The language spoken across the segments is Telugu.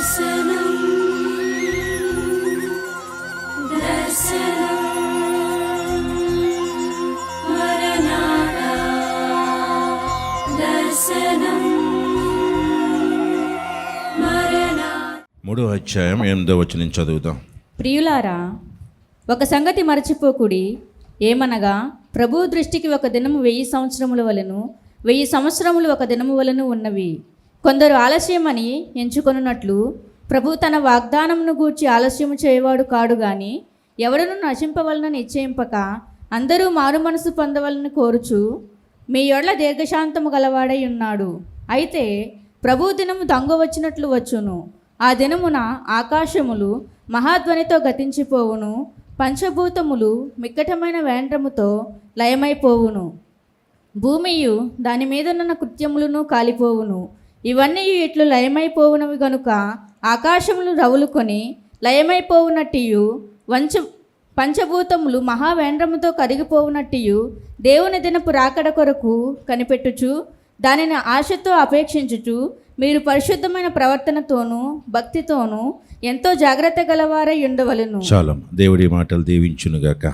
మూడో అధ్యాయం 8వ వచనం చదువుదాం. ప్రియులారా, ఒక సంగతి మరచిపోకుడి. ఏమనగా ప్రభు దృష్టికి ఒక దినము 1000 సంవత్సరముల వలెను, 1000 సంవత్సరములు ఒక దినము వలెను ఉన్నవి. కొందరు ఆలస్యమని ఎంచుకొనున్నట్లు ప్రభు తన వాగ్దానమును గూర్చి ఆలస్యము చేయవాడు కాడు గాని, ఎవడును నశింపవలనని నిశ్చయింపక అందరూ మారు మనసు పొందవలని కోరుచు మీ యొడ్ల దీర్ఘశాంతము గలవాడై ఉన్నాడు. అయితే ప్రభు దినము దొంగ వచ్చినట్లు వచ్చును. ఆ దినమున ఆకాశములు మహాధ్వనితో గతించిపోవును, పంచభూతములు మిక్కటమైన వేండ్రముతో లయమైపోవును, భూమియు దాని మీదనున్న కృత్యములను కాలిపోవును. ఇవన్నీ ఇట్లు లయమైపోవునవి గనుక ఆకాశములు రవులుకొని లయమైపోవునట్టియు పంచభూతములు మహావేంద్రముతో కరిగిపోవునట్టియు దేవుని దినపు రాకడ కొరకు కనిపెట్టుచు దానిని ఆశతో అపేక్షించుచు మీరు పరిశుద్ధమైన ప్రవర్తనతోనూ భక్తితోనూ ఎంతో జాగ్రత్త గలవారై ఉండవలెను. చాలా దేవుడి మాటలు దీవించునుగాక.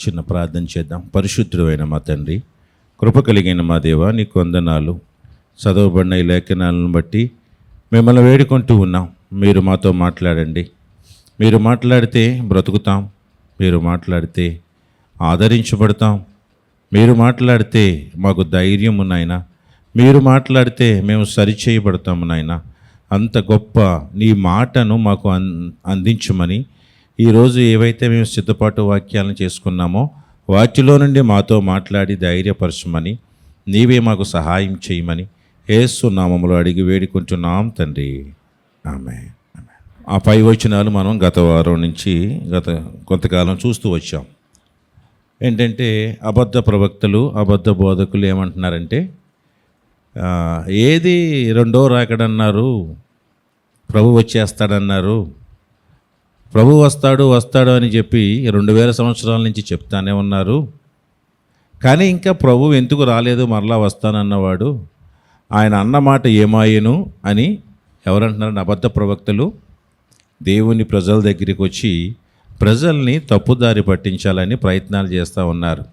చిన్న ప్రార్థన చేద్దాం. పరిశుద్ధుడైన మా తండ్రి, కృప కలిగిన మా దేవ, నీకు వందనాలు. చదవబడిన ఈ లేఖనాలను బట్టి మిమ్మల్ని వేడుకుంటూ ఉన్నాం. మీరు మాతో మాట్లాడండి. మీరు మాట్లాడితే బ్రతుకుతాం. మీరు మాట్లాడితే ఆదరించబడతాం. మీరు మాట్లాడితే మాకు ధైర్యము నాయన. మీరు మాట్లాడితే మేము సరిచేయబడతాము నాయన. అంత గొప్ప నీ మాటను మాకు అందించమని ఈరోజు ఏవైతే మేము సిద్ధపాటు వాక్యాలను చేసుకున్నామో వాటిలో నుండి మాతో మాట్లాడి ధైర్యపరచమని, నీవే మాకు సహాయం చేయమని యేసు నామములో అడిగి వేడుకుంటున్నాం తండ్రి. ఆమేన్. ఆ పై వచనాలు మనం గత వారం నుంచి కొంతకాలం చూస్తూ వచ్చాం. ఏంటంటే అబద్ధ ప్రవక్తలు, అబద్ధ బోధకులు ఏమంటున్నారంటే, ఏది రెండో రాకడన్నారు, ప్రభు వచ్చేస్తాడన్నారు, ప్రభు వస్తాడు అని చెప్పి 2000 సంవత్సరాల నుంచి చెప్తానే ఉన్నారు. కానీ ఇంకా ప్రభు ఎందుకు రాలేదు, మరలా వస్తానన్నవాడు, ఆయన అన్నమాట ఏమాయను అని ఎవరంటున్నారని అబద్ధ ప్రవక్తలు దేవుని ప్రజల దగ్గరికి వచ్చి ప్రజల్ని తప్పుదారి పట్టించాలని ప్రయత్నాలు చేస్తూ ఉన్నారు.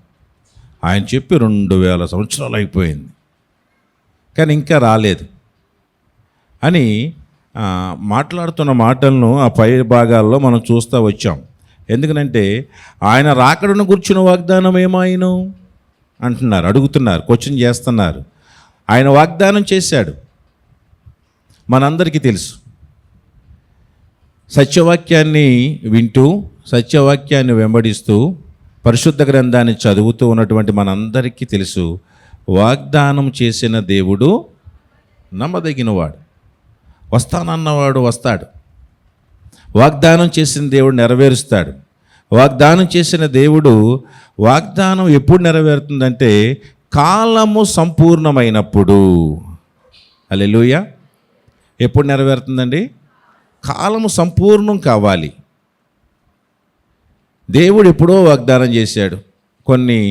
ఆయన చెప్పి 2000 సంవత్సరాలు అయిపోయింది, కానీ ఇంకా రాలేదు అని మాట్లాడుతున్న మాటలను ఆ పై భాగాల్లో మనం చూస్తూ వచ్చాం. ఎందుకనంటే ఆయన రాకడను గుర్చిన వాగ్దానం ఏమాయను అంటున్నారు, అడుగుతున్నారు, క్వశ్చన్ చేస్తున్నారు. ఆయన వాగ్దానం చేశాడు, మనందరికీ తెలుసు. సత్యవాక్యాన్ని వింటూ, సత్యవాక్యాన్ని వెంబడిస్తూ, పరిశుద్ధ గ్రంథాన్ని చదువుతూ ఉన్నటువంటి మనందరికీ తెలుసు, వాగ్దానం చేసిన దేవుడు నమ్మదగినవాడు. వస్తానన్నవాడు వస్తాడు. వాగ్దానం చేసిన దేవుడు నెరవేరుస్తాడు. వాగ్దానం చేసిన దేవుడు వాగ్దానం ఎప్పుడు నెరవేరుతుందంటే కాలము సంపూర్ణమైనప్పుడు. హల్లెలూయా. ఎప్పుడు నెరవేరుతుందండి? కాలము సంపూర్ణం కావాలి. దేవుడు ఎప్పుడో వాగ్దానం చేశాడు. కొన్ని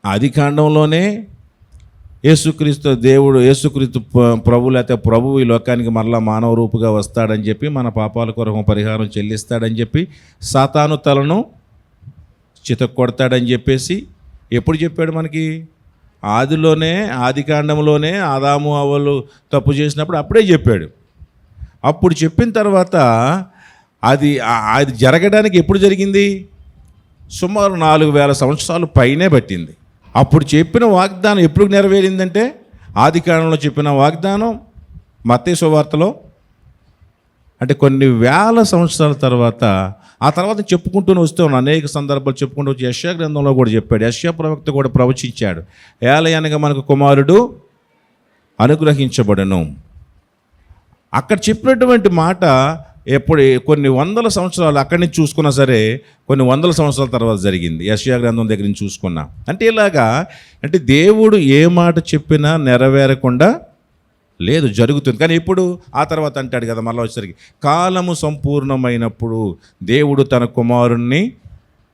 ఆదికాండంలోనే యేసుక్రీస్తు ప్రభు లేకపోతే ప్రభువు ఈ లోకానికి మరలా మానవ రూపుగా వస్తాడని చెప్పి, మన పాపాల కొరకు పరిహారం చెల్లిస్తాడని చెప్పి, సాతాను తలను చితక్కొడతాడని చెప్పేసి ఎప్పుడు చెప్పాడు మనకి? ఆదికాండంలోనే ఆదాము అవ్వలు తప్పు చేసినప్పుడు అప్పుడే చెప్పాడు. అప్పుడు చెప్పిన తర్వాత అది జరగడానికి ఎప్పుడు జరిగింది? సుమారు 4000 సంవత్సరాలు పైనే పట్టింది. అప్పుడు చెప్పిన వాగ్దానం ఎప్పుడు నెరవేరిందంటే, ఆదికాండంలో చెప్పిన వాగ్దానం మత్తయి సువార్తలో, అంటే కొన్ని వేల సంవత్సరాల తర్వాత, ఆ తర్వాత చెప్పుకుంటూనే వస్తూ ఉన్నాం. అనేక సందర్భాలు చెప్పుకుంటూ వచ్చి యెషయా గ్రంథంలో కూడా చెప్పాడు. యెషయా ప్రవక్త కూడా ప్రవచించాడు, ఏలయనగా మనకు కుమారుడు అనుగ్రహించబడను. అక్కడ చెప్పినటువంటి మాట కొన్ని వందల సంవత్సరాలు అక్కడి నుంచి చూసుకున్నా సరే, కొన్ని వందల సంవత్సరాల తర్వాత జరిగింది. యెషయా గ్రంథం దగ్గర నుంచి చూసుకున్నా. అంటే ఇలాగా, అంటే దేవుడు ఏ మాట చెప్పినా నెరవేరకుండా లేదు, జరుగుతుంది. కానీ ఇప్పుడు ఆ తర్వాత అంటాడు కదా, మళ్ళీ వచ్చేసరికి కాలము సంపూర్ణమైనప్పుడు దేవుడు తన కుమారుణ్ణి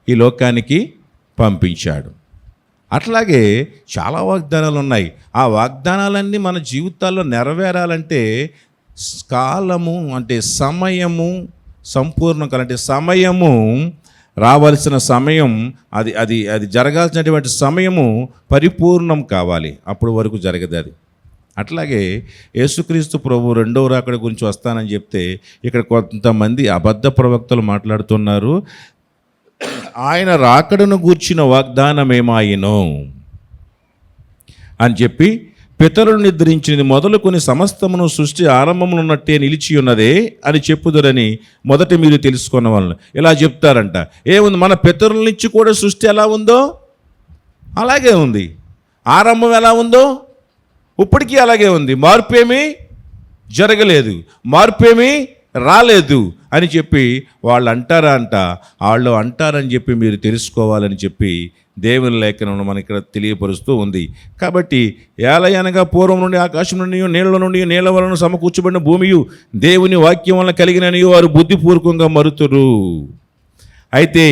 ఈ లోకానికి పంపించాడు. అట్లాగే చాలా వాగ్దానాలు ఉన్నాయి. ఆ వాగ్దానాలన్నీ మన జీవితాల్లో నెరవేరాలంటే కాలము అంటే సమయము సంపూర్ణం కాలంటే సమయము రావాల్సిన సమయం అది అది అది జరగాల్సినటువంటి సమయము పరిపూర్ణం కావాలి. అప్పుడు వరకు జరగదు అది. అట్లాగే యేసుక్రీస్తు ప్రభు రెండవ రాకడ గురించి వస్తానని చెప్తే ఇక్కడ కొంతమంది అబద్ధ ప్రవక్తలు మాట్లాడుతున్నారు. ఆయన రాకడను గూర్చిన వాగ్దానమేమాయను అని చెప్పి పితరులు నిద్రించినది మొదలుకొని సమస్తమును సృష్టి ఆరంభమునున్నట్టే నిలిచి ఉన్నదే అని చెప్పుదురని మొదట మీరు తెలుసుకున్న వాళ్ళని ఇలా చెప్తారంట. ఏముంది, మన పితరుల నుంచి కూడా సృష్టి ఎలా ఉందో అలాగే ఉంది, ఆరంభం ఎలా ఉందో ఇప్పటికీ అలాగే ఉంది, మార్పు ఏమీ జరగలేదు, మార్పు ఏమీ రాలేదు అని చెప్పి వాళ్ళు అంటారని చెప్పి మీరు తెలుసుకోవాలని చెప్పి దేవుని లేఖనం మనకి ఇక్కడ తెలియపరుస్తూ ఉంది. కాబట్టి ఏలయనగా పూర్వం నుండి ఆకాశం నుండి నీళ్ళ నుండి నీళ్ళ వలన సమకూర్చబడిన భూమియు దేవుని వాక్యం వలన కలిగినని వారు బుద్ధిపూర్వకంగా మరుతురు. అయితే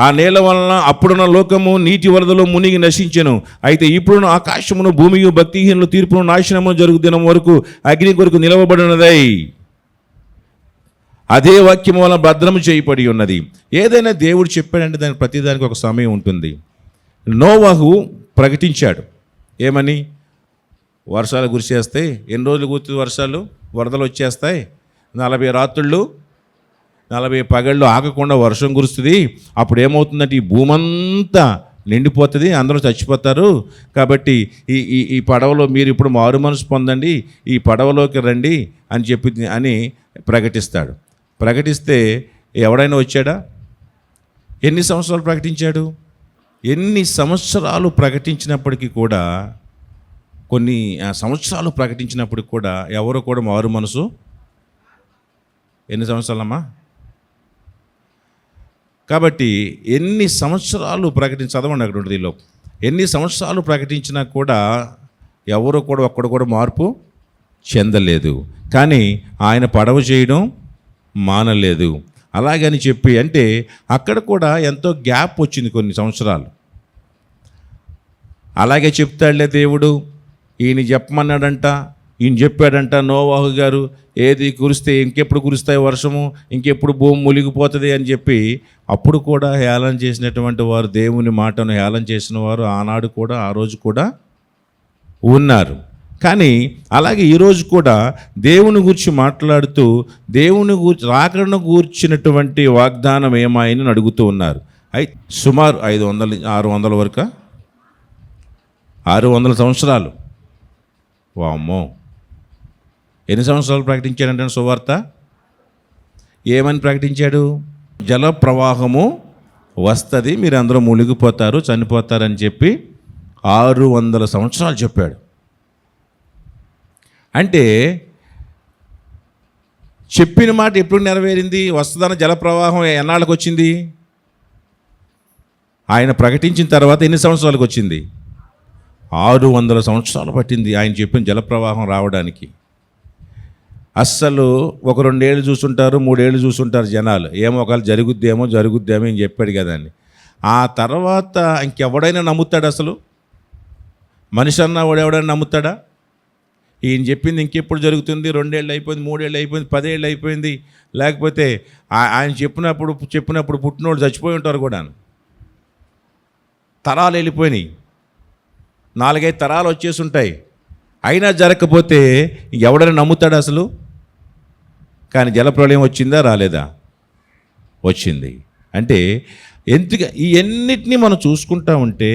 ఆ నీళ్ళ వలన అప్పుడున్న లోకము నీటి వరదలో మునిగి నశించెను. అయితే ఇప్పుడున్న ఆకాశమును భూమియు భక్తిహీనులు తీర్పును నాశనము జరుగు దినం వరకు అగ్ని కొరకు నిలవబడినదై అదే వాక్యం వలన భద్రము చేయబడి ఉన్నది. ఏదైనా దేవుడు చెప్పాడంటే దానికి ప్రతిదానికి ఒక సమయం ఉంటుంది. నోవహు ప్రకటించాడు ఏమని, వర్షాలు కురిసేస్తాయి, ఎన్ని రోజులు కూర్చుంది వర్షాలు, వరదలు వచ్చేస్తాయి, 40 రాత్రుళ్ళు 40 పగళ్ళు ఆగకుండా వర్షం కురుస్తుంది, అప్పుడు ఏమవుతుందంటే ఈ భూమంతా నిండిపోతుంది, అందరూ చచ్చిపోతారు. కాబట్టి ఈ పడవలో మీరు ఇప్పుడు మారు మనసు పొందండి, ఈ పడవలోకి రండి అని ప్రకటిస్తాడు. ప్రకటిస్తే ఎవడైనా వచ్చాడా? ఎన్ని సంవత్సరాలు ప్రకటించాడు? ఎన్ని సంవత్సరాలు ప్రకటించినప్పటికీ కూడా కొన్ని సంవత్సరాలు ప్రకటించినప్పటికి కూడా ఎవరు కూడా మారు మనసు. ఎన్ని సంవత్సరాలమ్మా? కాబట్టి ఎన్ని సంవత్సరాలు చదవండి అక్కడ ఉంటుంది ఈలో. ఎన్ని సంవత్సరాలు ప్రకటించినా కూడా ఎవరు కూడా ఒక్కడు కూడా మార్పు చెందలేదు. కానీ ఆయన పడవ చేయడం మానలేదు. అలాగని చెప్పి అంటే అక్కడ కూడా ఎంతో గ్యాప్ వచ్చింది కొన్ని సంవత్సరాలు. అలాగే చెప్తాడులే దేవుడు, ఈయన చెప్పమన్నాడంట, ఈయన చెప్పాడంట నోవాహు గారు, ఏది కురిస్తే ఇంకెప్పుడు కురుస్తాయి వర్షము, ఇంకెప్పుడు భూమి మునిగిపోతుంది అని చెప్పి అప్పుడు కూడా హేళన చేసినటువంటి వారు, దేవుని మాటను హేళన చేసిన వారు ఆనాడు కూడా ఆ రోజు కూడా ఉన్నారు. కానీ అలాగే ఈరోజు కూడా దేవుని గురించి మాట్లాడుతూ దేవుని రాకడను గూర్చినటువంటి వాగ్దానం ఏమాయని అడుగుతూ ఉన్నారు. అయితే సుమారు 500-600 వరకు 600 సంవత్సరాలు. వామ్మో, ఎన్ని సంవత్సరాలు ప్రకటించాడంటే సువార్త? ఏమని ప్రకటించాడు? జల ప్రవాహము వస్తుంది, మీరు అందరూ మునిగిపోతారు, చనిపోతారని చెప్పి 600 సంవత్సరాలు చెప్పాడు. అంటే చెప్పిన మాట ఎప్పుడు నెరవేరింది? వస్తుందన్న జలప్రవాహం ఎన్నాళ్ళకి వచ్చింది? ఆయన ప్రకటించిన తర్వాత ఎన్ని సంవత్సరాలకు వచ్చింది? 600 సంవత్సరాలు పట్టింది ఆయన చెప్పిన జలప్రవాహం రావడానికి. అస్సలు ఒక 2 ఏళ్ళు చూసుంటారు, 3 ఏళ్ళు చూసుంటారు జనాలు, ఏమో ఒకవేళ జరుగుద్దేమో అని చెప్పాడు కదా అని. ఆ తర్వాత ఇంకెవడైనా నమ్ముతాడు? అసలు మనిషి అన్నవాడు ఎవడైనా నమ్ముతాడా? ఈయన చెప్పింది ఇంకెప్పుడు జరుగుతుంది? 2 ఏళ్ళు అయిపోయింది, 3 ఏళ్ళు అయిపోయింది, 10 ఏళ్ళు అయిపోయింది. లేకపోతే ఆయన చెప్పినప్పుడు పుట్టినోళ్ళు చచ్చిపోయి ఉంటారు కూడా. తరాలు వెళ్ళిపోయినాయి, 4-5 తరాలు వచ్చేసి ఉంటాయి, అయినా జరగకపోతే ఎవడైనా నమ్ముతాడు అసలు? కానీ జలప్రళయం వచ్చిందా రాలేదా? వచ్చింది. అంటే ఎందుకు ఇవన్నిటినీ మనం చూసుకుంటా ఉంటే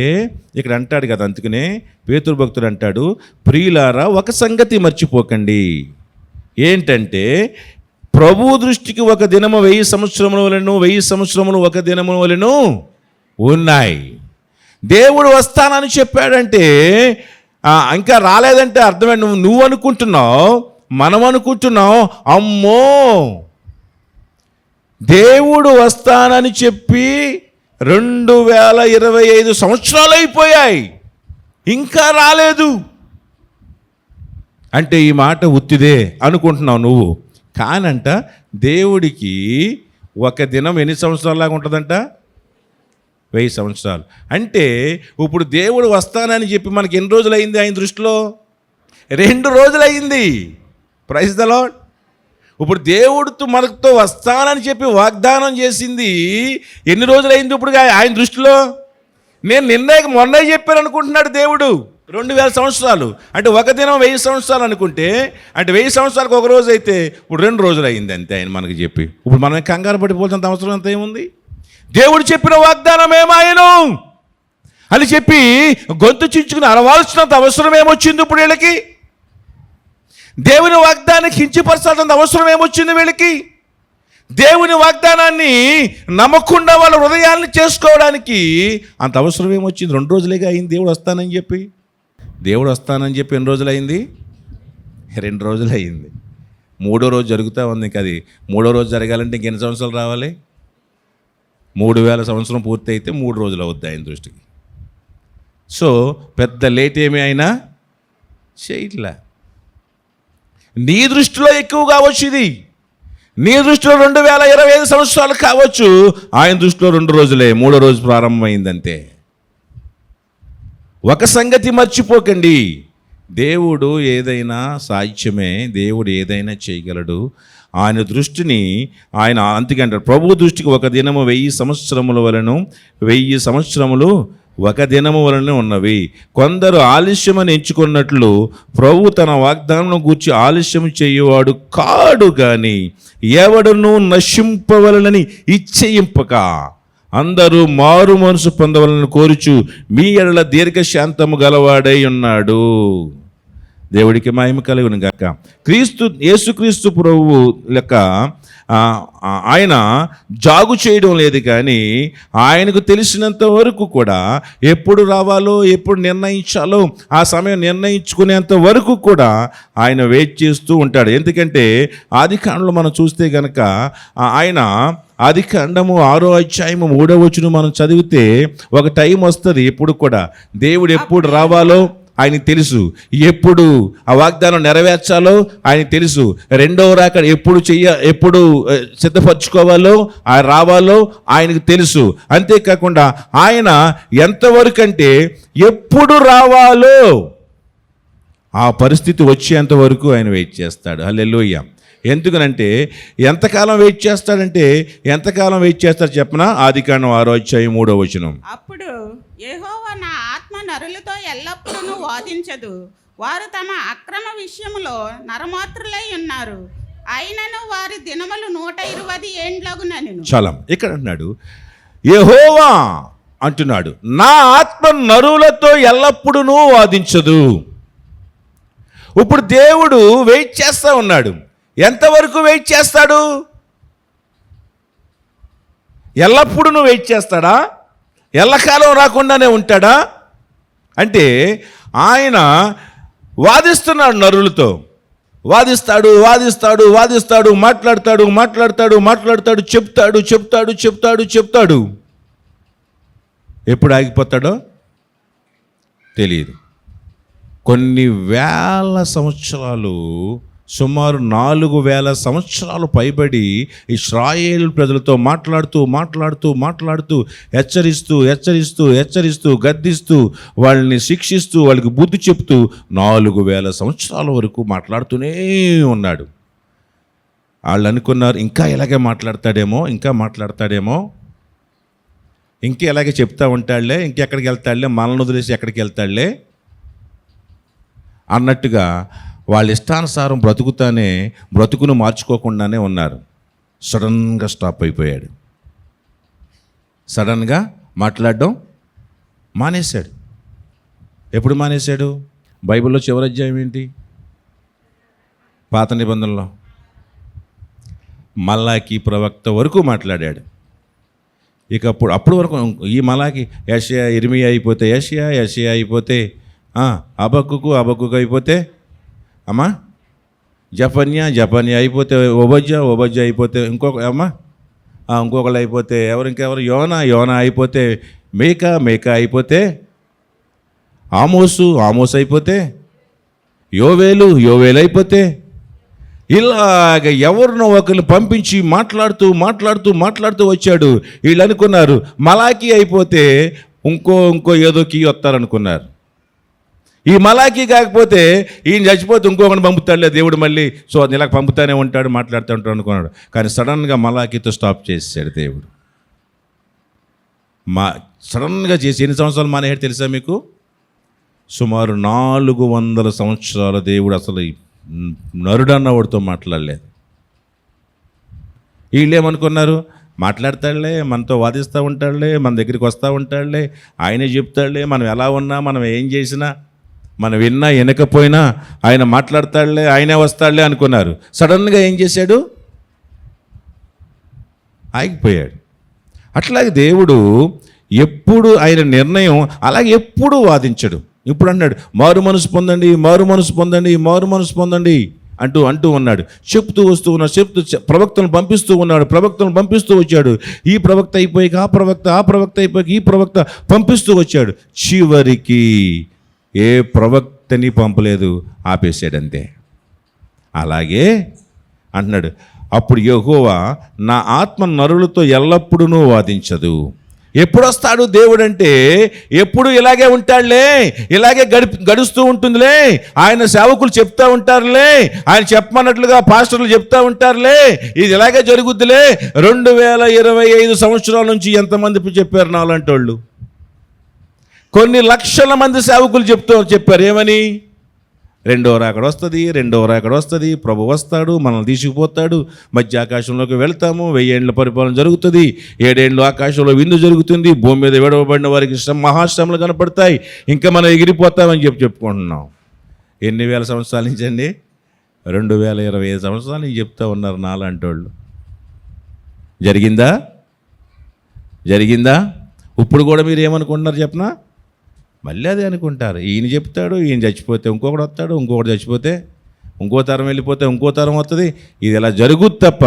ఇక్కడ అంటాడు కదా, అందుకనే పేతురు భక్తుడు అంటాడు, ప్రియులారా ఒక సంగతి మర్చిపోకండి. ఏంటంటే ప్రభు దృష్టికి ఒక దినము 1000 సంవత్సరముల వలెను, 1000 సంవత్సరములు ఒక దినము వలెను ఉన్నాయి. దేవుడు వస్తానని చెప్పాడంటే ఇంకా రాలేదంటే అర్థమే. నువ్వు అనుకుంటున్నావు, మనం అనుకుంటున్నాం, అమ్మో దేవుడు వస్తానని చెప్పి 2025 సంవత్సరాలు అయిపోయాయి, ఇంకా రాలేదు అంటే ఈ మాట ఉత్తిదే అనుకుంటున్నావు నువ్వు. కానంట దేవుడికి ఒక దినం ఎన్ని సంవత్సరాలాగా ఉంటుందంట? 1000 సంవత్సరాలు. అంటే ఇప్పుడు దేవుడు వస్తానని చెప్పి మనకి ఎన్ని రోజులు అయింది ఆయన దృష్టిలో? 2 రోజులు అయింది. Praise the Lord. ఇప్పుడు దేవుడితో మనతో వస్తానని చెప్పి వాగ్దానం చేసింది ఎన్ని రోజులు అయింది ఇప్పుడు ఆయన దృష్టిలో? నేను మొన్నే చెప్పాను అనుకుంటున్నాడు దేవుడు. 2000 సంవత్సరాలు అంటే ఒక దినం 1000 సంవత్సరాలు అనుకుంటే, అంటే 1000 సంవత్సరాలకు ఒక రోజు అయితే ఇప్పుడు 2 రోజులు అయింది అంతే ఆయన మనకి చెప్పి. ఇప్పుడు మనం కంగారు పడిపోతున్నంత అవసరం అంత ఏముంది? దేవుడు చెప్పిన వాగ్దానం ఏమాయను అని చెప్పి గొంతు చించుకుని అరవాల్సినంత అవసరం ఏమొచ్చింది ఇప్పుడు వీళ్ళకి? దేవుని వాగ్దానాన్ని కించపరచాల్సినంత అవసరం ఏమొచ్చింది వీళ్ళకి? దేవుని వాగ్దానాన్ని నమ్మకుండా వాళ్ళ హృదయాన్ని చేసుకోవడానికి అంత అవసరం ఏమొచ్చింది? 2 రోజులేగా అయింది దేవుడు వస్తానని చెప్పి. దేవుడు వస్తానని చెప్పి ఎన్ని రోజులు అయింది? 2 రోజులు అయింది. 3వ రోజు జరుగుతూ ఉంది. ఇంక అది 3వ రోజు జరగాలంటే ఇంకెన్ని సంవత్సరాలు రావాలి? 3000 సంవత్సరం పూర్తి అయితే 3 రోజులు అవుద్ది ఆయన దృష్టికి. సో పెద్ద లేట్ ఏమి అయినా చేయట్లే. నీ దృష్టిలో ఎక్కువ కావచ్చు ఇది, నీ దృష్టిలో 2025 సంవత్సరాలు కావచ్చు, ఆయన దృష్టిలో 2 రోజులే, 3వ రోజు ప్రారంభమైందంతే. ఒక సంగతి మర్చిపోకండి, దేవుడు ఏదైనా సాధ్యమే, దేవుడు ఏదైనా చేయగలడు. ఆయన దృష్టిని ఆయన అంతకంటారు, ప్రభు దృష్టికి ఒక దినము 1000 సంవత్సరముల వలెను, 1000 సంవత్సరములు ఒక దినము వలన ఉన్నవి. కొందరు ఆలస్యమని ఎంచుకున్నట్లు ప్రభు తన వాగ్దానం గూర్చి ఆలస్యం చేయువాడు కాడు గాని ఎవడును నశింపవలనని ఇచ్చయింపక అందరూ మారు మనసు పొందవలని కోరుచు మీ ఎడల దీర్ఘశాంతము గలవాడై ఉన్నాడు. దేవుడికి మహిమ కలుగును గాక. యేసుక్రీస్తు ప్రభువు లెక్క ఆయన జాగు చేయడం లేదు, కానీ ఆయనకు తెలిసినంత వరకు కూడా ఎప్పుడు రావాలో, ఎప్పుడు నిర్ణయించాలో ఆ సమయం నిర్ణయించుకునేంత వరకు కూడా ఆయన వెయిట్ చేస్తూ ఉంటాడు. ఎందుకంటే ఆదికాండంలో మనం చూస్తే కనుక ఆయన ఆదికాండము 6వ అధ్యాయము 3వ వచనం మనం చదివితే ఒక టైం వస్తుంది, ఎప్పుడు కూడా దేవుడు ఎప్పుడు రావాలో ఆయనకి తెలుసు, ఎప్పుడు ఆ వాగ్దానం నెరవేర్చాలో ఆయనకి తెలుసు, 2వ రాకడ ఎప్పుడు సిద్ధపరచుకోవాలో రావాలో ఆయనకు తెలుసు. అంతేకాకుండా ఆయన ఎంతవరకు అంటే ఎప్పుడు రావాలో ఆ పరిస్థితి వచ్చేంత వరకు ఆయన వెయిట్ చేస్తాడు. హల్లెలూయా. ఎందుకనంటే ఎంతకాలం వెయిట్ చేస్తాడంటే, ఎంతకాలం వెయిట్ చేస్తాడు చెప్పనా? ఆదికాండం 6వ అధ్యాయం 3వ వచనం. అప్పుడు యెహోవా నా ఆత్మ నరులతో ఎల్లప్పుడూ వాదించదు, వారు తమ అక్రమ విషయములో నరమాత్రులై ఉన్నారు, అయినను వారి దినములు 120 ఏండ్లగునెను. చాలా ఇక్కడ అంటున్నాడు, యెహోవా అంటున్నాడు, నా ఆత్మ నరులతో ఎల్లప్పుడూ వాదించదు. ఇప్పుడు దేవుడు వెయిట్ చేస్తూ ఉన్నాడు. ఎంతవరకు వెయిట్ చేస్తాడు? ఎల్లప్పుడూ వెయిట్ చేస్తాడా? ఎల్లకాలం రాకుండానే ఉంటాడా? అంటే ఆయన వాదిస్తున్నాడు, నరులతో వాదిస్తాడు, వాదిస్తాడు, వాదిస్తాడు, మాట్లాడతాడు, మాట్లాడతాడు, మాట్లాడతాడు, చెప్తాడు, చెప్తాడు, చెప్తాడు, చెప్తాడు. ఎప్పుడు ఆగిపోతాడో తెలియదు. కొన్ని వేల సంవత్సరాలు, సుమారు 4000 సంవత్సరాలు పైబడి ఇశ్రాయేలు ప్రజలతో మాట్లాడుతూ మాట్లాడుతూ మాట్లాడుతూ హెచ్చరిస్తూ హెచ్చరిస్తూ హెచ్చరిస్తూ గద్దిస్తూ వాళ్ళని శిక్షిస్తూ వాళ్ళకి బుద్ధి చెప్తూ 4000 సంవత్సరాల వరకు మాట్లాడుతూనే ఉన్నాడు. వాళ్ళు అనుకున్నారు ఇంకా ఇలాగే మాట్లాడతాడేమో, ఇంకా మాట్లాడతాడేమో, ఇంకే ఇలాగే చెప్తా ఉంటాడులే, ఇంకెక్కడికి వెళ్తాడులే, మనల్ని వదిలేసి ఎక్కడికి వెళ్తాడులే అన్నట్టుగా వాళ్ళ ఇష్టానుసారం బ్రతుకును మార్చుకోకుండానే ఉన్నారు. సడన్గా స్టాప్ అయిపోయాడు. సడన్గా మాట్లాడడం మానేశాడు. ఎప్పుడు మానేశాడు? బైబిల్లో చివరి అధ్యాయం ఏంటి? పాత నిబంధనలో మలాకి ప్రవక్త వరకు మాట్లాడాడు. ఇక అప్పుడు వరకు ఈ మలాకి యెషయా ఇర్మియా అయిపోతే యెషయా అయిపోతే హబక్కుకు అయిపోతే అమ్మా జఫన్యా అయిపోతే ఓబజ్యా అయిపోతే ఇంకొకళ్ళు అయిపోతే ఇంకెవరు యోనా అయిపోతే మేకా అయిపోతే ఆమోస్ అయిపోతే యోవేలు అయిపోతే ఇలాగ ఎవరినో ఒకరిని పంపించి మాట్లాడుతూ వచ్చాడు. వీళ్ళు అనుకున్నారు మలాకి అయిపోతే ఇంకో ఏదో కీ వస్తారనుకున్నారు. ఈ మలాకి కాకపోతే ఈయన చచ్చిపోతే ఇంకొకరిని పంపుతాడులే దేవుడు, మళ్ళీ సో అది ఇలా పంపుతానే ఉంటాడు, మాట్లాడుతూ ఉంటాడు అనుకున్నాడు. కానీ సడన్గా మలాకితో స్టాప్ చేశాడు దేవుడు. సడన్గా చేసి ఎన్ని సంవత్సరాలు మానేడు తెలుసా మీకు? సుమారు 400 సంవత్సరాల దేవుడు అసలు నరుడన్నవాడితో మాట్లాడలేదు. వీళ్ళు ఏమనుకున్నారు, మాట్లాడతాడులే, మనతో వాదిస్తూ ఉంటాడులే, మన దగ్గరికి వస్తూ ఉంటాడులే, ఆయనే చెప్తాడులే, మనం ఎలా ఉన్నా, మనం ఏం చేసినా, మనం విన్నా వినకపోయినా ఆయన మాట్లాడతాడులే, ఆయనే వస్తాడులే అనుకున్నారు. సడన్గా ఏం చేశాడు? ఆగిపోయాడు. అట్లాగే దేవుడు ఎప్పుడు ఆయన నిర్ణయం అలాగే ఎప్పుడూ వాదించడు. ఇప్పుడు అన్నాడు మారు మనసు పొందండి అంటూ ఉన్నాడు. చెప్తూ ప్రవక్తలను పంపిస్తూ వచ్చాడు. ఈ ప్రవక్త అయిపోయాక ఆ ప్రవక్త అయిపోయాక ఈ ప్రవక్త పంపిస్తూ వచ్చాడు. చివరికి ఏ ప్రవక్తని పంపలేదు, ఆపేసాడంతే. అలాగే అంటున్నాడు, అప్పుడు యెహోవా నా ఆత్మ నరులతో ఎల్లప్పుడూ వాదించదు. ఎప్పుడు వస్తాడు దేవుడు అంటే, ఎప్పుడు ఇలాగే ఉంటాడులే, ఇలాగే గడుస్తూ ఉంటుందిలే, ఆయన సేవకులు చెప్తా ఉంటారులే, ఆయన చెప్పమన్నట్లుగా పాస్టర్లు చెప్తా ఉంటారులే, ఇది ఇలాగే జరుగుద్దిలే. 2025 సంవత్సరాల నుంచి ఎంతమంది చెప్పారు నాలాంటి వాళ్ళు? కొన్ని లక్షల మంది సేవకులు చెప్పారు ఏమని? రెండో రాకడ వస్తుంది, ప్రభు వస్తాడు, మనల్ని తీసుకుపోతాడు, మధ్య ఆకాశంలోకి వెళ్తాము, 1000 ఏళ్ళ పరిపాలన జరుగుతుంది, 7 ఏళ్ళు ఆకాశంలో విందు జరుగుతుంది, భూమి మీద విడవబడిన వారికి మహాశ్రమలు కనపడతాయి, ఇంకా మనం ఎగిరిపోతామని చెప్పుకుంటున్నాం. ఎన్ని వేల సంవత్సరాల నుంచి అండి? 2025 సంవత్సరాల నుంచి చెప్తా ఉన్నారు నాలాంటి వాళ్ళు. జరిగిందా? ఇప్పుడు కూడా మీరు ఏమనుకుంటున్నారు చెప్పనా? మళ్ళీ అదే అనుకుంటారు. ఈయన చెప్తాడు, ఈయన చచ్చిపోతే ఇంకొకటి వస్తాడు, ఇంకొకటి చచ్చిపోతే ఇంకో తరం వెళ్ళిపోతే ఇంకో తరం వస్తుంది. ఇది ఇలా జరుగుద్ది తప్ప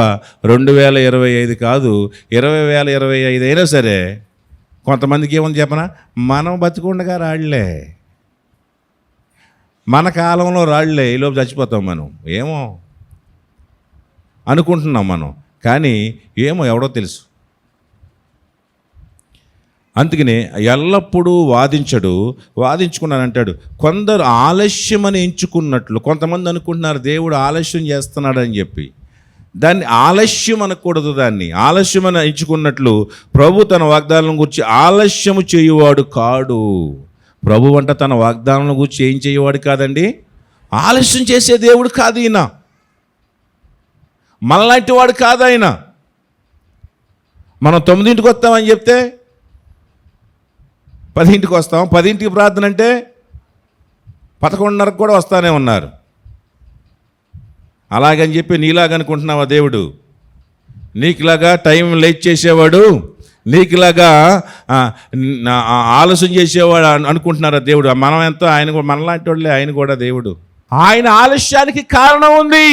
2025 కాదు, 2025 అయినా సరే కొంతమందికి ఏముంది చెప్పనా? మనం బతికుండగా రాళ్లే, మన కాలంలో రాళ్లే, ఈలోపు చచ్చిపోతాం మనం. ఏమో అనుకుంటున్నాం మనం, కానీ ఏమో ఎవడో తెలుసు. అందుకనే ఎల్లప్పుడూ వాదించుకున్నానంటాడు. కొందరు ఆలస్యమని ఎంచుకున్నట్లు, కొంతమంది అనుకుంటున్నారు దేవుడు ఆలస్యం చేస్తున్నాడని చెప్పి. దాన్ని ఆలస్యం అనకూడదు, దాన్ని ఆలస్యమని ఎంచుకున్నట్లు ప్రభు తన వాగ్దానం గురించి ఆలస్యము చేయువాడు కాడు. ప్రభు అంట తన వాగ్దానం గురించి ఏం చేయవాడు కాదండి, ఆలస్యం చేసే దేవుడు కాదు ఈయన, మనలాంటి వాడు కాదు ఆయన. మనం 9ంటికి వస్తామని చెప్తే 10ంటికి వస్తాం, 10ంటికి ప్రార్థన అంటే 11:30 కూడా వస్తానే ఉన్నారు. అలాగని చెప్పి నీలాగనుకుంటున్నావా దేవుడు? నీకులాగా టైం లేట్ చేసేవాడు, నీకులాగా ఆలస్యం చేసేవాడు అనుకుంటున్నారా దేవుడు? మనం ఎంతో, ఆయన కూడా మనలాంటి వాళ్ళే, ఆయన కూడా దేవుడు. ఆయన ఆలస్యానికి కారణం ఉంది.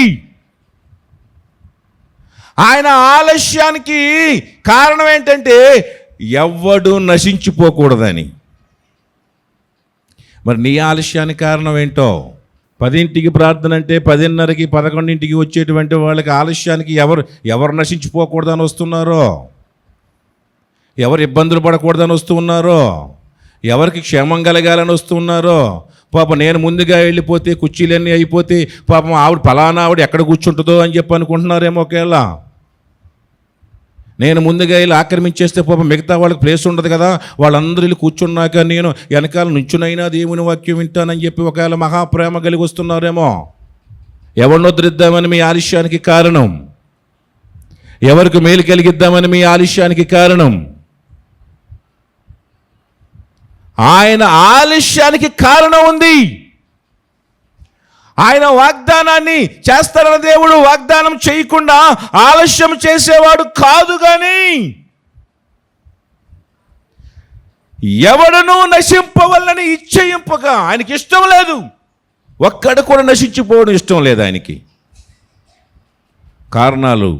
ఆయన ఆలస్యానికి కారణం ఏంటంటే ఎవ్వడు నశించిపోకూడదని. మరి నీ ఆలస్యానికి కారణం ఏంటో? 10ంటికి ప్రార్థన అంటే 10:30కి 11ంటికి వచ్చేటువంటి వాళ్ళకి ఆలస్యానికి ఎవరు నశించిపోకూడదని వస్తున్నారో, ఎవరు ఇబ్బందులు పడకూడదని వస్తూ ఉన్నారో, ఎవరికి క్షేమం కలగాలని వస్తూ ఉన్నారో. పాపం నేను ముందుగా వెళ్ళిపోతే కుర్చీలన్నీ అయిపోతే పాపం ఫలానా ఆవిడ ఎక్కడ కూర్చుంటుందో అని చెప్పి అనుకుంటున్నారేమో. ఒకేలా నేను ముందుగా వెళ్ళి ఆక్రమించేస్తే పాపం మిగతా వాళ్ళకి ప్లేస్ ఉండదు కదా, వాళ్ళందరూ వెళ్ళి కూర్చున్నాక నేను వెనకాల నుంచునైనా దేవుని వాక్యం వింటానని చెప్పి ఒకవేళ మహాప్రేమ కలిగి వస్తున్నారేమో. ఎవరిని వదిలిద్దామని మీ ఆలస్యానికి కారణం, ఎవరికి మేలు కలిగిద్దామని మీ ఆలస్యానికి కారణం. ఆయన ఆలస్యానికి కారణం ఉంది. ఆయన వాగ్దానాన్ని చేస్తారన్న దేవుడు వాగ్దానం చేయకుండా ఆలస్యం చేసేవాడు కాదు. కానీ ఎవడను నశింపవల్లని ఇచ్చయింపగా ఆయనకి ఇష్టం లేదు. ఒక్కడు కూడా నశించిపోవడం ఇష్టం లేదు ఆయనకి. కారణాలు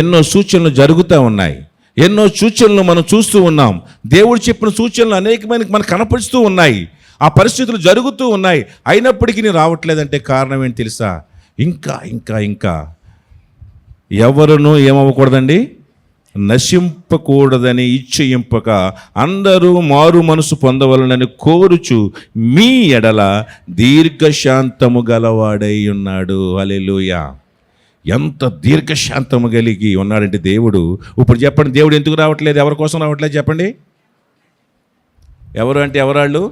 ఎన్నో సూచనలు జరుగుతూ ఉన్నాయి, ఎన్నో సూచనలు మనం చూస్తూ ఉన్నాం. దేవుడు చెప్పిన సూచనలు అనేకమైన మనకు కనపరుస్తూ ఉన్నాయి. ఆ పరిస్థితులు జరుగుతూ ఉన్నాయి, అయినప్పటికీ రావట్లేదంటే కారణం ఏంటి తెలుసా? ఇంకా ఇంకా ఇంకా ఎవరునూ ఏమవ్వకూడదండి, నశింపకూడదని ఇచ్చయింపక అందరూ మారు మనసు పొందవలనని కోరుచు మీ ఎడల దీర్ఘశాంతము గలవాడై ఉన్నాడు. హల్లెలూయా. ఎంత దీర్ఘశాంతము కలిగి ఉన్నాడంటే దేవుడు. ఇప్పుడు చెప్పండి, దేవుడు ఎందుకు రావట్లేదు, ఎవరి కోసం రావట్లేదు చెప్పండి? ఎవరు అంటే ఎవరాళ్ళు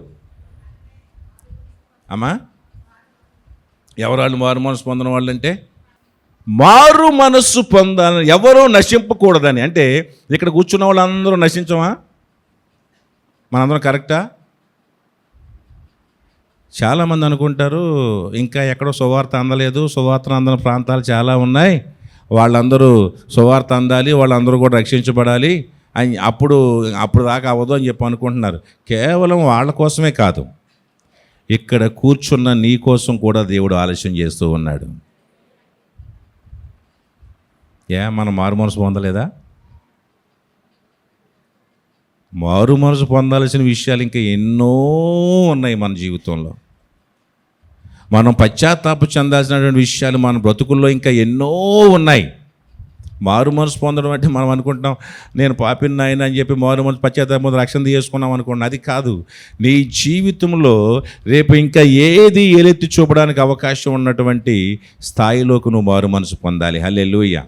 అమ్మా? ఎవరాళ్ళు మారు మనసు పొందిన వాళ్ళు అంటే? మారు మనస్సు పొందాలని, ఎవరూ నశింపకూడదని. అంటే ఇక్కడ కూర్చున్న వాళ్ళందరూ నశించమా? మనందరం కరెక్టా? చాలామంది అనుకుంటారు ఇంకా ఎక్కడో సువార్త అందలేదు, సువార్త అందని ప్రాంతాలు చాలా ఉన్నాయి, వాళ్ళందరూ సువార్త అందాలి, వాళ్ళందరూ కూడా రక్షించబడాలి అని అప్పుడు దాకా అవ్వదు అని చెప్పి అనుకుంటున్నారు. కేవలం వాళ్ళ కోసమే కాదు, ఇక్కడ కూర్చున్న నీ కోసం కూడా దేవుడు ఆలస్యం చేస్తూ ఉన్నాడు. మనం మారు మనసు పొందలేదా? మారు మనసు పొందాల్సిన విషయాలు ఇంకా ఎన్నో ఉన్నాయి మన జీవితంలో. మనం పశ్చాత్తాప చెందాల్సినటువంటి విషయాలు మన బ్రతుకుల్లో ఇంకా ఎన్నో ఉన్నాయి. మారు మనసు పొందడం అంటే మనం అనుకుంటాం నేను పాపిని నాయన అని చెప్పి మారు మనసు పశ్చాత్తాపం రక్షణ చేసుకున్నాం అనుకోండి. అది కాదు. నీ జీవితంలో రేపు ఇంకా ఏది ఏలెత్తి చూపడానికి అవకాశం ఉన్నటువంటి స్థాయిలోకి నువ్వు మారు మనసు పొందాలి. హల్లెలూయా.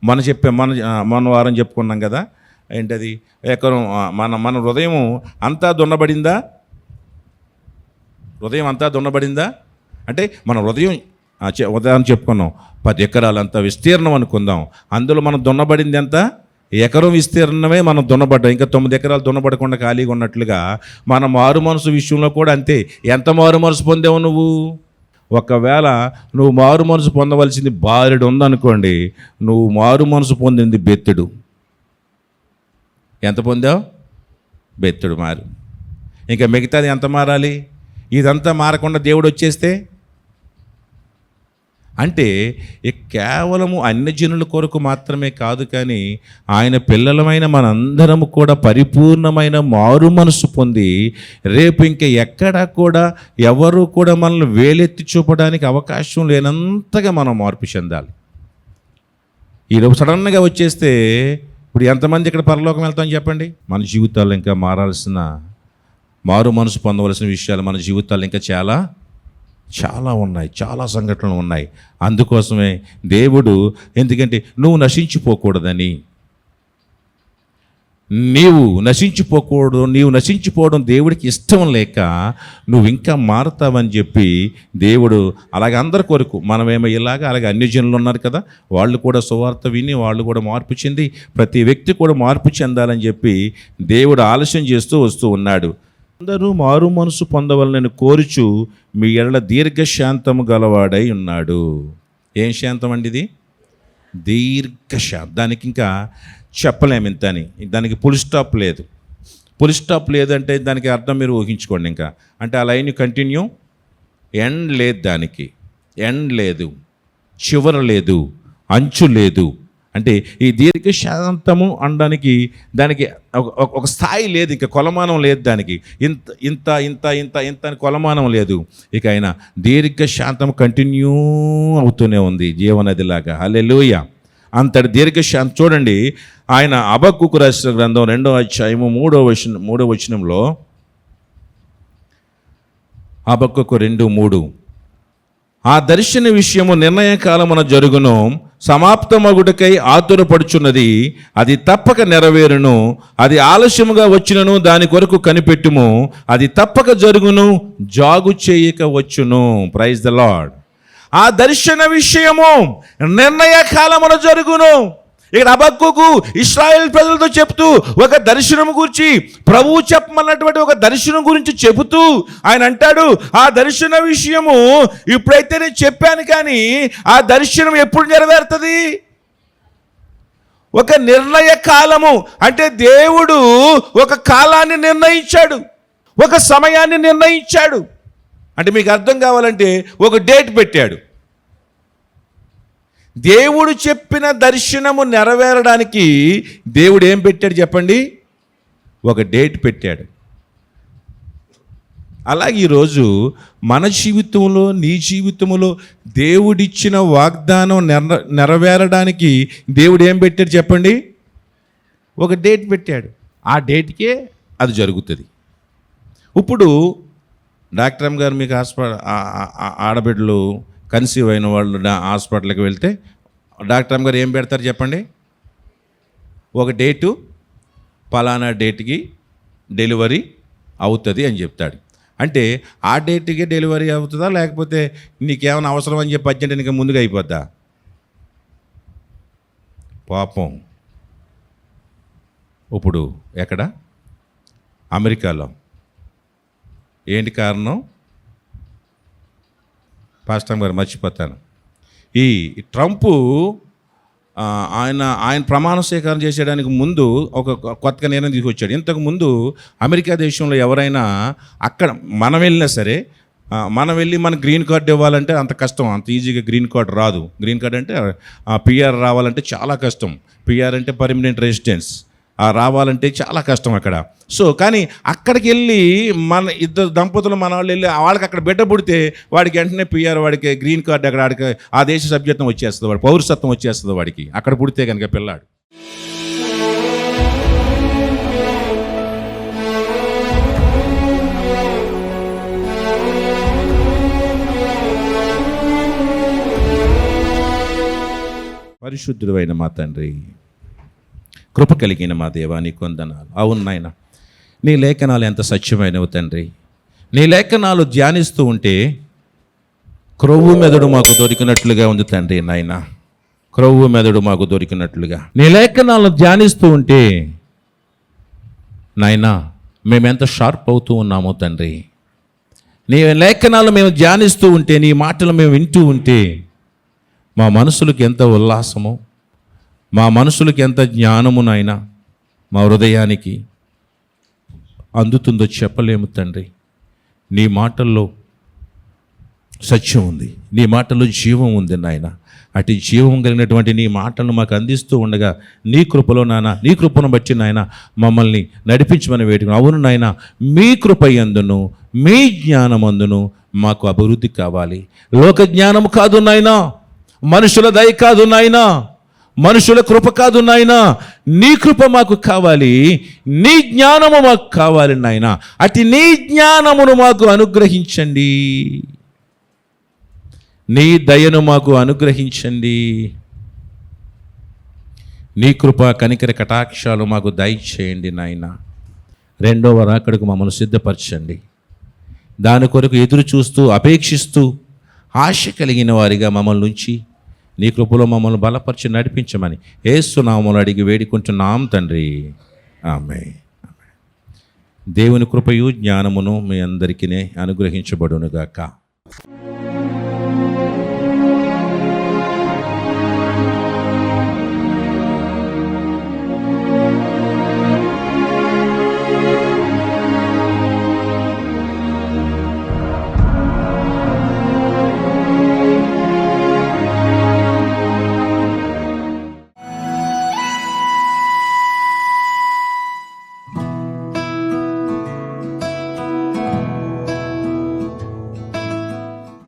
మన వారం చెప్పుకున్నాం కదా, ఏంటది, ఎకరం మన హృదయం అంతా దున్నబడిందా? హృదయం అంతా దున్నబడిందా అంటే మన హృదయం ఉదాహరణ చెప్పుకున్నాం 10 ఎకరాలంతా విస్తీర్ణం అనుకుందాం. అందులో మనం దున్నబడింది ఎంత? ఎకరం విస్తీర్ణమే మనం దున్నబడ్డాం. ఇంకా 9 ఎకరాలు దున్నబడకుండా ఖాళీగా ఉన్నట్లుగా మన మారు మనసు విషయంలో కూడా అంతే. ఎంత మారు మనసు పొందావు నువ్వు? ఒకవేళ నువ్వు మారు మనసు పొందవలసింది బారెడు ఉందనుకోండి, నువ్వు మారు మనసు పొందింది బెత్తెడు. ఎంత పొందావు? బెత్తెడు మారు. ఇంకా మిగతాది ఎంత మారాలి? ఇదంతా మారకుండా దేవుడు వచ్చేస్తే అంటే కేవలము అన్యజనుల కొరకు మాత్రమే కాదు, కానీ ఆయన పిల్లలమైన మనందరము కూడా పరిపూర్ణమైన మారు మనసు పొంది రేపు ఇంకా ఎక్కడా కూడా ఎవరు కూడా మనల్ని వేలెత్తి చూపడానికి అవకాశం లేనంతగా మనం మార్పు చెందాలి. ఈరోజు సడన్గా వచ్చేస్తే ఇప్పుడు ఎంతమంది ఇక్కడ పరలోకం వెళ్తామని చెప్పండి? మన జీవితాల్లో ఇంకా మారాల్సిన, మారు మనసు పొందవలసిన విషయాలు మన జీవితాల్లో ఇంకా చాలా ఉన్నాయి, చాలా సంఘటనలు ఉన్నాయి. అందుకోసమే దేవుడు, ఎందుకంటే నువ్వు నశించిపోకూడదని, నీవు నశించిపోవడం దేవుడికి ఇష్టం లేక నువ్వు ఇంకా మారుతావని చెప్పి దేవుడు అలాగే అందరి కొరకు, మనమేమో ఇలాగా అలాగే అన్యజనులు ఉన్నారు కదా, వాళ్ళు కూడా సువార్త విని వాళ్ళు కూడా మార్పు చెంది ప్రతి వ్యక్తి కూడా మార్పు చెందాలని చెప్పి దేవుడు ఆలస్యం చేస్తూ వస్తూ ఉన్నాడు. అందరూ మారు మనసు పొందవలనని కోరుచు మీ ఎడల దీర్ఘశాంతము గలవాడై ఉన్నాడు. ఏం శాంతం అండి ఇది? దీర్ఘశాంతం. దానికి ఇంకా చెప్పలేము ఇంత అని, దానికి ఫుల్ స్టాప్ లేదు. ఫుల్ స్టాప్ లేదంటే దానికి అర్థం మీరు ఊహించుకోండి. ఇంకా అంటే ఆ లైన్ కంటిన్యూ, ఎండ్ లేదు, దానికి ఎండ్ లేదు, చివర లేదు, అంచు లేదు. అంటే ఈ దీర్ఘశాంతము అనడానికి దానికి ఒక స్థాయి లేదు, ఇంకా కొలమానం లేదు, దానికి ఇంత ఇంత ఇంత ఇంత ఇంత అని కొలమానం లేదు. ఇక ఆయన దీర్ఘశాంతం కంటిన్యూ అవుతూనే ఉంది జీవనదిలాగా. హల్లెలూయా. అంతటి దీర్ఘశాంతం చూడండి. ఆయన హబక్కూకు రాసిన గ్రంథం 2వ అధ్యాయము 3వ వచనంలో, హబక్కూకు 2:3, ఆ దర్శన విషయము నిర్ణయ కాలమున జరుగును, సమాప్తమగుటకై ఆతురపడుచున్నది, అది తప్పక నెరవేరును, అది ఆలస్యముగా వచ్చినను దాని కొరకు కనిపెట్టుము, అది తప్పక జరుగును, జాగు చేయక వచ్చును. Praise the Lord. ఆ దర్శన విషయము నిర్ణయ కాలమున జరుగును. ఇక్కడ హబక్కూకు ఇశ్రాయేల్ ప్రజలతో చెప్తూ ఒక దర్శనం గురించి, ప్రభువు చెప్పమన్నటువంటి ఒక దర్శనం గురించి చెబుతూ ఆయన అంటాడు, ఆ దర్శన విషయము ఇప్పుడైతే నేను చెప్పాను, కానీ ఆ దర్శనం ఎప్పుడు నెరవేరుతుంది? ఒక నిర్ణయ కాలము. అంటే దేవుడు ఒక కాలాన్ని నిర్ణయించాడు, ఒక సమయాన్ని నిర్ణయించాడు. అంటే మీకు అర్థం కావాలంటే ఒక డేట్ పెట్టాడు. దేవుడు చెప్పిన దర్శనము నెరవేరడానికి దేవుడు ఏం పెట్టాడు చెప్పండి? ఒక డేట్ పెట్టాడు. అలాగే ఈరోజు మన జీవితంలో, నీ జీవితంలో దేవుడిచ్చిన వాగ్దానం నెరవేరడానికి దేవుడు ఏం పెట్టాడు చెప్పండి? ఒక డేట్ పెట్టాడు. ఆ డేట్కే అది జరుగుతుంది. ఇప్పుడు డాక్టర్ అమ్మ గారు మీకు ఆడబిడ్డలు కన్సీవ్ అయిన వాళ్ళు హాస్పిటల్కి వెళ్తే డాక్టర్ అమ్మ గారు ఏం పెడతారు చెప్పండి? ఒక డేటు, పలానా డేట్కి డెలివరీ అవుతుంది అని చెప్తాడు. అంటే ఆ డేట్కి డెలివరీ అవుతుందా, లేకపోతే నీకేమైనా అవసరం అని చెప్పి అర్జెంట్ ఇంకా ముందుగా అయిపోద్దా? పాపం. ఇప్పుడు ఎక్కడ? అమెరికాలో. ఏంటి కారణం? పాస్టర్ గారు మర్చిపోతాను. ఈ ట్రంపు ఆయన ప్రమాణ స్వీకారం చేసేయడానికి ముందు ఒక కొత్తగా నిర్ణయం తీసుకొచ్చాడు. ఇంతకు ముందు అమెరికా దేశంలో ఎవరైనా అక్కడ మనం వెళ్ళినా సరే, మనం వెళ్ళి మన గ్రీన్ కార్డ్ ఇవ్వాలంటే అంత కష్టం, అంత ఈజీగా గ్రీన్ కార్డ్ రాదు. గ్రీన్ కార్డ్ అంటే పిఆర్ రావాలంటే చాలా కష్టం. పిఆర్ అంటే పర్మనెంట్ రెసిడెన్స్ రావాలంటే చాలా కష్టం అక్కడ. సో కానీ అక్కడికి వెళ్ళి మన ఇద్దరు దంపతులు మన వాళ్ళు వెళ్ళి వాళ్ళకి అక్కడ బిడ్డ పుడితే వాడికి వెంటనే పిఆర్, వాడికి గ్రీన్ కార్డు, అక్కడ వాడికి ఆ దేశ సభ్యత్వం వచ్చేస్తుంది, వాడి పౌరసత్వం వచ్చేస్తుంది వాడికి అక్కడ పుడితే కనుక పిల్లాడు. పరిశుద్ధుడైన మా తండ్రి, కృప కలిగిన మా దేవా, నీకు వందనాలు. అవును నాయన, నీ లేఖనాలు ఎంత సత్యమైనవి తండ్రి. నీ లేఖనాలు ధ్యానిస్తూ ఉంటే క్రొవ్వు మెదడు మాకు దొరికినట్లుగా ఉంది తండ్రి. నాయన, క్రొవ్వు మెదడు మాకు దొరికినట్లుగా నీ లేఖనాలను ధ్యానిస్తూ ఉంటే నాయన మేమెంత షార్ప్ అవుతూ ఉన్నామో తండ్రి. నీ లేఖనాలు మేము ధ్యానిస్తూ ఉంటే, నీ మాటలు మేము వింటూ ఉంటే మా మనసులకు ఎంత ఉల్లాసమో, మా మనసులకు ఎంత జ్ఞానము నాయన మా హృదయానికి అందుతుందో చెప్పలేము తండ్రి. నీ మాటల్లో సత్యం ఉంది, నీ మాటల్లో జీవం ఉంది నాయన. అటు జీవం కలిగినటువంటి నీ మాటలను మాకు అందిస్తూ ఉండగా నీ కృపలో నాయన, నీ కృపను బట్టి నాయన మమ్మల్ని నడిపించమని వేడుకున్నాం. అవును నాయన, మీ కృప యందును మీ జ్ఞానమందును మాకు అభివృద్ధి కావాలి. లోక జ్ఞానం కాదు నాయన, మనుషుల దయ కాదు నాయన, మనుషుల కృప కాదు నాయన, నీ కృప మాకు కావాలి, నీ జ్ఞానము మాకు కావాలి నాయన. అటు నీ జ్ఞానమును మాకు అనుగ్రహించండి, నీ దయను మాకు అనుగ్రహించండి, నీ కృప కనికర కటాక్షాలు మాకు దయచేయండి నాయన. రెండవ రాకడకు మమ్మల్ని సిద్ధపరచండి. దాని కొరకు ఎదురు చూస్తూ అపేక్షిస్తూ ఆశ కలిగిన వారిగా మమ్మల్ని ఉంచి నీ కృపలో మమ్మల్ని బలపరిచి నడిపించమని యేసు నామములో అడిగి వేడుకుంటున్నాం తండ్రి. ఆమేన్. దేవుని కృపయు జ్ఞానమును మీ అందరికీ అనుగ్రహించబడునుగాక.